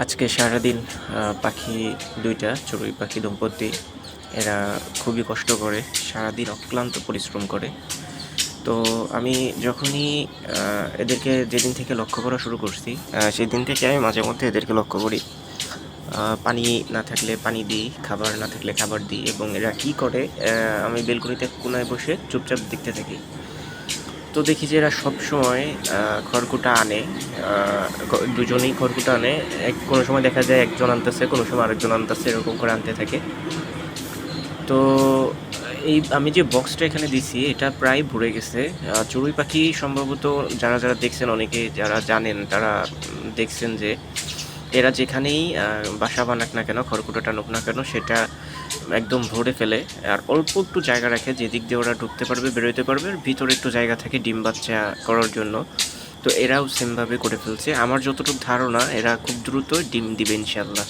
আজকে সারাদিন পাখি দুইটা চড়ুই পাখি দম্পতি এরা খুবই কষ্ট করে, সারাদিন অক্লান্ত পরিশ্রম করে। তো আমি যখনই এদেরকে যেদিন থেকে লক্ষ্য করা শুরু করছি, সেদিন থেকে আমি মাঝে মধ্যে এদেরকে লক্ষ্য করি। পানি না থাকলে পানি দিই, খাবার না থাকলে খাবার দিই, এবং এরা কী করে আমি বেলকনিতে কোনায় বসে চুপচাপ দেখতে থাকি। তো দেখি যে এরা সবসময় খড়কুটা আনে, দুজনেই খড়কুটা আনে। কোনো সময় দেখা যায় একজন আনতেছে, কোনো সময় আরেকজন আনতেছে, এরকম করে আনতে থাকে। তো এই আমি যে বক্সটা এখানে দিছি এটা প্রায় ভরে গেছে। চড়ুই পাখি সম্ভবত যারা যারা দেখছেন, অনেকে যারা জানেন তারা দেখছেন যে এরা যেখানেই বাসা বানাক না কেন, খড়কুটো টানুক না কেন, সেটা একদম ভরে ফেলে। আর অল্প একটু জায়গা রাখে যেদিক দিয়ে ওরা ঢুকতে পারবে, বেরোতে পারবে, আর ভিতরে একটু জায়গা থাকে ডিম বাচ্চা করার জন্য। তো এরাও সেমভাবে করে ফেলছে। আমার যতটুকু ধারণা এরা খুব দ্রুত ডিম দিবে ইনশাল্লাহ।